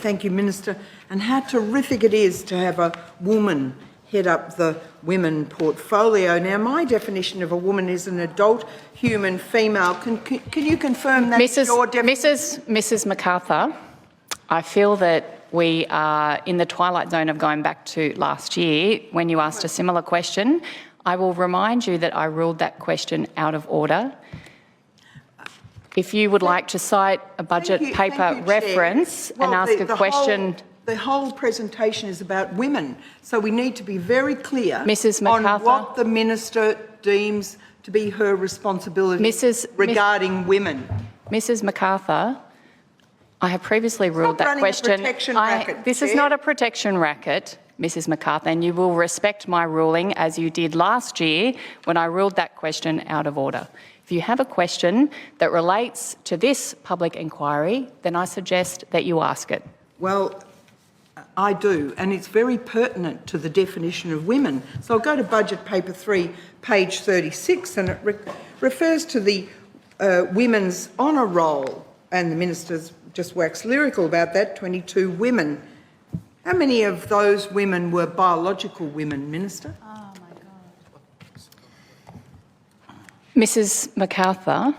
Thank you, Minister. And how terrific it is to have a woman head up the women portfolio. Now, my definition of a woman is an adult human female. Can you confirm that? Mrs. MacArthur, I feel that we are in the twilight zone of going back to last year when you asked a similar question. I will remind you that I ruled that question out of order. If you would like to cite a budget paper reference and ask a question... The whole presentation is about women, so we need to be very clear Mrs. MacArthur, on what the Minister deems to be her responsibility regarding women. Mrs. MacArthur, I have previously ruled that question. This is not a protection racket, Mrs. MacArthur, and you will respect my ruling as you did last year when I ruled that question out of order. If you have a question that relates to this public inquiry, then I suggest that you ask it. Well, I do, and it's very pertinent to the definition of women. So I'll go to Budget Paper 3, page 36, and it refers to the Women's Honour Roll, and the Minister's just waxed lyrical about that, 22 women. How many of those women were biological women, Minister? Oh, my God. Mrs. MacArthur.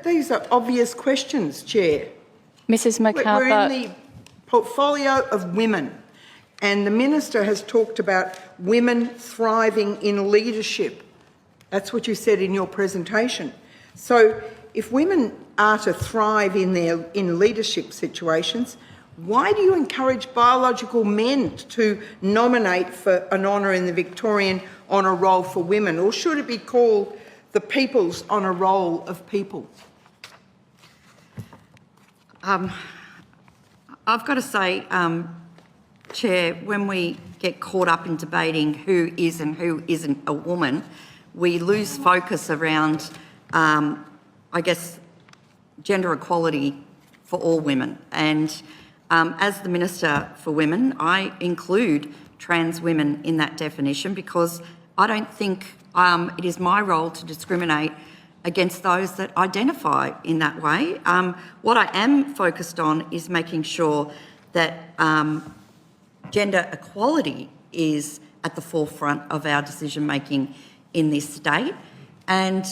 These are obvious questions, Chair. Mrs. MacArthur. We're in the portfolio of women, and the Minister has talked about women thriving in leadership. That's what you said in your presentation. So if women are to thrive in leadership situations, why do you encourage biological men to nominate for an honour in the Victorian Honour Roll for women, or should it be called the People's Honour Roll of People? I've got to say, Chair, when we get caught up in debating who is and who isn't a woman, we lose focus around, I guess, gender equality for all women. And as the Minister for Women, I include trans women in that definition because I don't think it is my role to discriminate against those that identify in that way. What I am focused on is making sure that gender equality is at the forefront of our decision-making in this state. And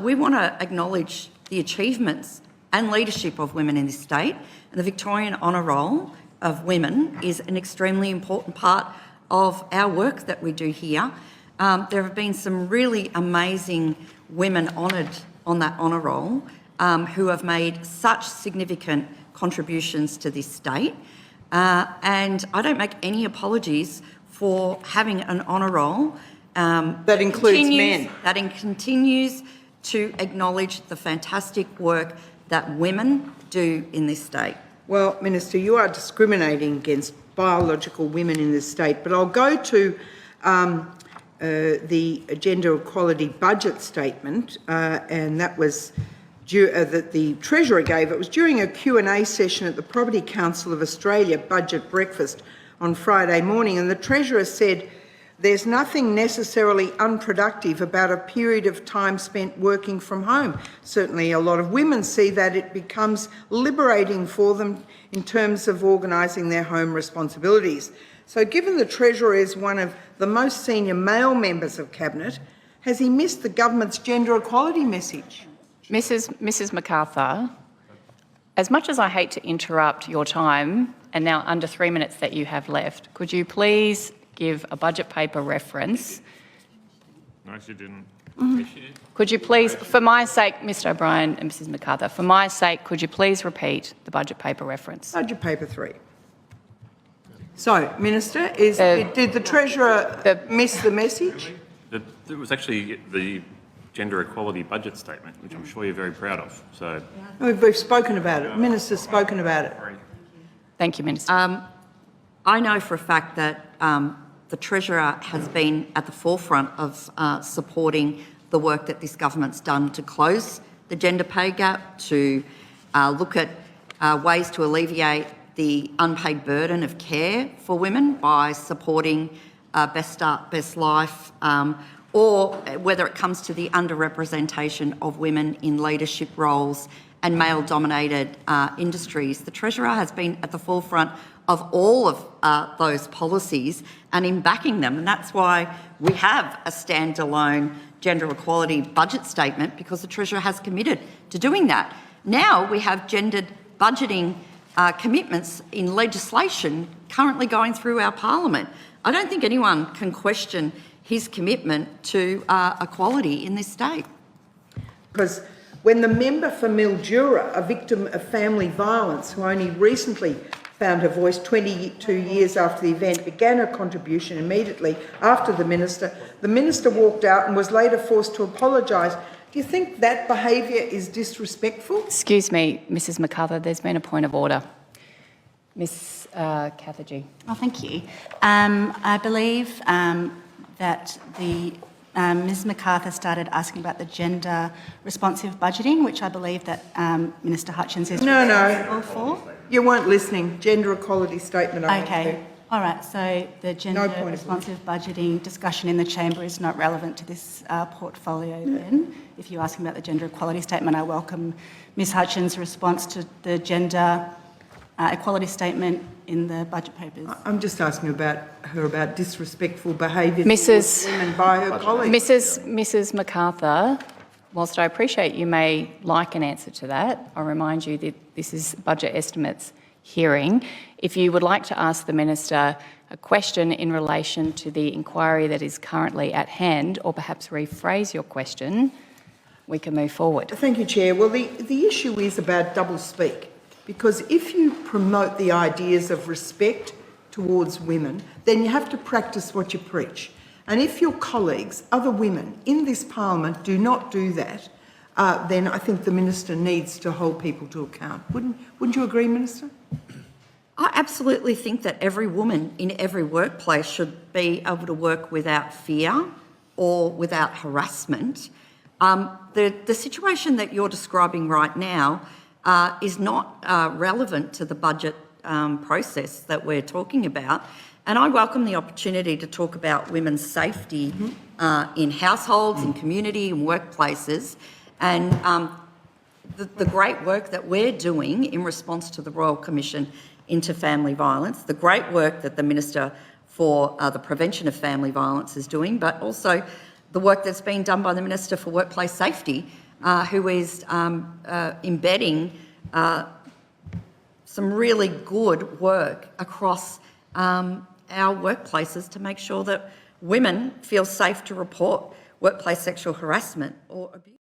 we want to acknowledge the achievements and leadership of women in this state. And the Victorian Honour Roll of women is an extremely important part of our work that we do here. There have been some really amazing women honoured on that honour roll who have made such significant contributions to this state. And I don't make any apologies for having an honour roll that includes men. That continues to acknowledge the fantastic work that women do in this state. Well, Minister, you are discriminating against biological women in this state, but I'll go to the gender equality budget statement, and that was that the Treasurer gave. It was during a Q&A session at the Property Council of Australia budget breakfast on Friday morning, and the Treasurer said, "There's nothing necessarily unproductive about a period of time spent working from home. Certainly a lot of women see that it becomes liberating for them in terms of organising their home responsibilities." So given the Treasurer is one of the most senior male members of Cabinet, has he missed the government's gender equality message? Mrs. MacArthur, as much as I hate to interrupt your time, and now under 3 minutes that you have left, could you please give a budget paper reference? No, she didn't. Could you please, for my sake, Mr. O'Brien and Mrs. MacArthur, for my sake, could you please repeat the budget paper reference? Budget paper 3. So, Minister, did the Treasurer miss the message? It was actually the gender equality budget statement, which I'm sure you're very proud of. So We've spoken about it. The Minister's spoken about it. Thank you, Minister. I know for a fact that the Treasurer has been at the forefront of supporting the work that this government's done to close the gender pay gap, to look at ways to alleviate the unpaid burden of care for women by supporting Best Start, Best Life, or whether it comes to the underrepresentation of women in leadership roles and male-dominated industries. The Treasurer has been at the forefront of all of those policies and in backing them, and that's why we have a standalone gender equality budget statement, because the Treasurer has committed to doing that. Now we have gendered budgeting commitments in legislation currently going through our parliament. I don't think anyone can question his commitment to equality in this state. Because when the member for Mildura, a victim of family violence who only recently found her voice 22 years after the event, began her contribution immediately after the minister walked out and was later forced to apologise. Do you think that behaviour is disrespectful? Excuse me, Mrs MacArthur, there's been a point of order. Ms Chatterjee. Oh, thank you. I believe that Ms MacArthur started asking about the gender responsive budgeting, which I believe that Minister Hutchins is responsible for. You weren't listening. Gender equality statement. Okay. All right. So the gender responsive budgeting discussion in the chamber is not relevant to this portfolio then. If you're asking about the gender equality statement, I welcome Ms Hutchins' response to the gender equality statement in the budget papers. I'm just asking about disrespectful behaviour Mrs. towards women by her colleagues. Mrs MacArthur, whilst I appreciate you may like an answer to that, I remind you that this is budget estimates hearing. If you would like to ask the Minister a question in relation to the inquiry that is currently at hand, or perhaps rephrase your question, we can move forward. Thank you, Chair. Well, the issue is about double speak. Because if you promote the ideas of respect towards women, then you have to practice what you preach. And if your colleagues, other women in this parliament, do not do that, then I think the minister needs to hold people to account. Wouldn't you agree, Minister? I absolutely think that every woman in every workplace should be able to work without fear or without harassment. The situation that you're describing right now is not relevant to the budget process that we're talking about. And I welcome the opportunity to talk about women's safety in households, in community, in workplaces, and the great work that we're doing in response to the Royal Commission into Family Violence, the great work that the Minister for the Prevention of Family Violence is doing, but also the work that's being done by the Minister for Workplace Safety, who is embedding some really good work across our workplaces to make sure that women feel safe to report workplace sexual harassment or abuse.